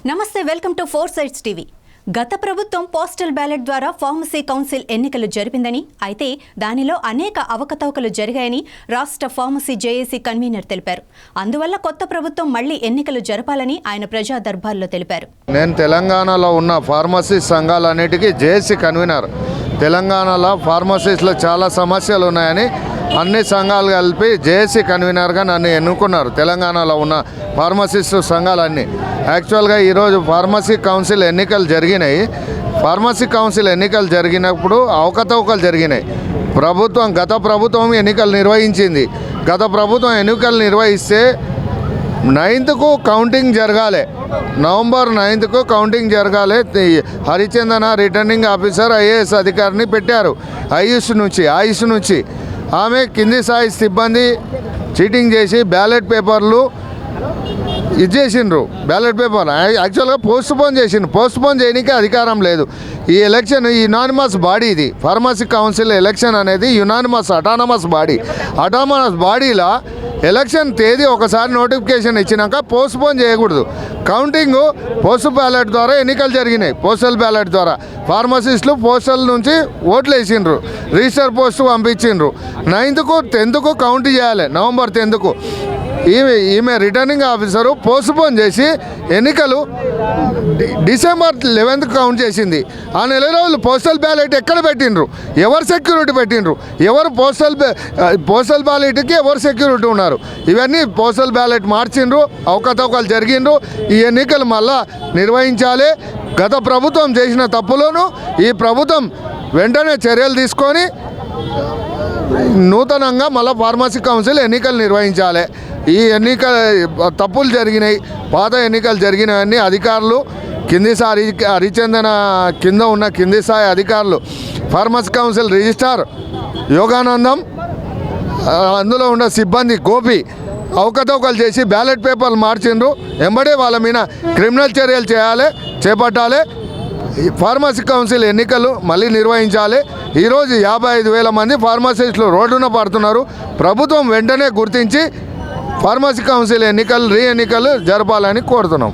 నమస్తే, welcome to 4 sides TV. గత ప్రభుత్వం పోస్టల్ బ్యాలెట్ ద్వారా ఫార్మసీ కౌన్సిల్ ఎన్నికలు జరిపిందని, అయితే దానిలో అనేక అవకతవకలు జరిగాయని రాష్ట్ర ఫార్మసీ జేఏసీ కన్వీనర్ తెలిపారు. అందువల్ల కొత్త ప్రభుత్వం మళ్లీ ఎన్నికలు జరపాలని ఆయన ప్రజా దర్బార్లో తెలిపారు. నేను తెలంగాణలో ఉన్న ఫార్మసీ సంఘాలన్నిటికీ జేఏసీ కన్వీనర్. తెలంగాణలో ఫార్మసీస్లో చాలా సమస్యలు ఉన్నాయని అన్ని సంఘాలు కలిపి జేఏసీ కన్వీనర్గా నన్ను ఎన్నుకున్నారు. తెలంగాణలో ఉన్న ఫార్మసిస్ట్ సంఘాలన్నీ. యాక్చువల్గా ఈరోజు ఫార్మసీ కౌన్సిల్ ఎన్నికలు జరిగినాయి. ఫార్మసీ కౌన్సిల్ ఎన్నికలు జరిగినప్పుడు అవకతవకలు జరిగినాయి. గత ప్రభుత్వం ఎన్నికలు నిర్వహించింది. గత ప్రభుత్వం ఎన్నికలు నిర్వహిస్తే 9th కౌంటింగ్ జరగాలి. నవంబర్ 9th కౌంటింగ్ జరగాలి. హరిచందన రిటర్నింగ్ ఆఫీసర్ ఐఏఎస్ అధికారిని పెట్టారు. ఆయుష్ నుంచి ఆమె కింది స్థాయి సిబ్బంది చీటింగ్ చేసి బ్యాలెట్ పేపర్లు ఇచ్చేసిండ్రు. బ్యాలెట్ పేపర్ యాక్చువల్గా పోస్ట్పోన్ చేయడానికి అధికారం లేదు. ఈ ఎలక్షన్ యునానిమస్ బాడీ, ఇది ఫార్మసీ కౌన్సిల్ ఎలక్షన్ అనేది అటానమస్ బాడీలో ఎలక్షన్ తేదీ ఒకసారి నోటిఫికేషన్ ఇచ్చినాక పోస్ట్పోన్ చేయకూడదు. కౌంటింగ్ పోస్టల్ బ్యాలెట్ ద్వారా ఎన్నికలు జరిగినాయి. పోస్టల్ బ్యాలెట్ ద్వారా ఫార్మసిస్టులు పోస్టల్ నుంచి ఓట్లు వేసిండ్రు, రిజిస్టర్ పోస్టు పంపించిండ్రు. 9th 10th కౌంట్ చేయాలి. నవంబర్ 10th ఈమె రిటర్నింగ్ ఆఫీసరు పోస్ట్పోన్ చేసి ఎన్నికలు డిసెంబర్ 11th కౌంట్ చేసింది. ఆ నెల రోజులు పోస్టల్ బ్యాలెట్ ఎక్కడ పెట్టిండ్రు, ఎవరు సెక్యూరిటీ పెట్టిండ్రు, ఎవరు పోస్టల్ బ్యాలెట్కి ఎవరు సెక్యూరిటీ ఉన్నారు, ఇవన్నీ పోస్టల్ బ్యాలెట్ మార్చిండ్రు. అవకతవకలు జరిగిండ్రు. ఈ ఎన్నికలు మళ్ళా నిర్వహించాలి. గత ప్రభుత్వం చేసిన తప్పులను ఈ ప్రభుత్వం వెంటనే చర్యలు తీసుకొని నూతనంగా మళ్ళీ ఫార్మసీ కౌన్సిల్ ఎన్నికలు నిర్వహించాలి. ఈ తప్పులు జరిగినాయి. పాత ఎన్నికలు జరిగినవన్నీ అధికారులు కింది స్థాయి హరిచందన కింద ఉన్న కింది స్థాయి అధికారులు, ఫార్మసీ కౌన్సిల్ రిజిస్ట్రార్ యోగానందం, అందులో ఉన్న సిబ్బంది గోపి అవకతవకలు చేసి బ్యాలెట్ పేపర్లు మార్చిండ్రు. వెంబడే వాళ్ళ మీద క్రిమినల్ చర్యలు చేపట్టాలి. ఫార్మసీ కౌన్సిల్ ఎన్నికలు మళ్ళీ నిర్వహించాలి. ఈరోజు 55,000 మంది ఫార్మసిస్టులు రోడ్డున పడుతున్నారు. ప్రభుత్వం వెంటనే గుర్తించి ఫార్మసీ కౌన్సిల్ రీ ఎన్నికలు జరపాలని కోరుతున్నాం.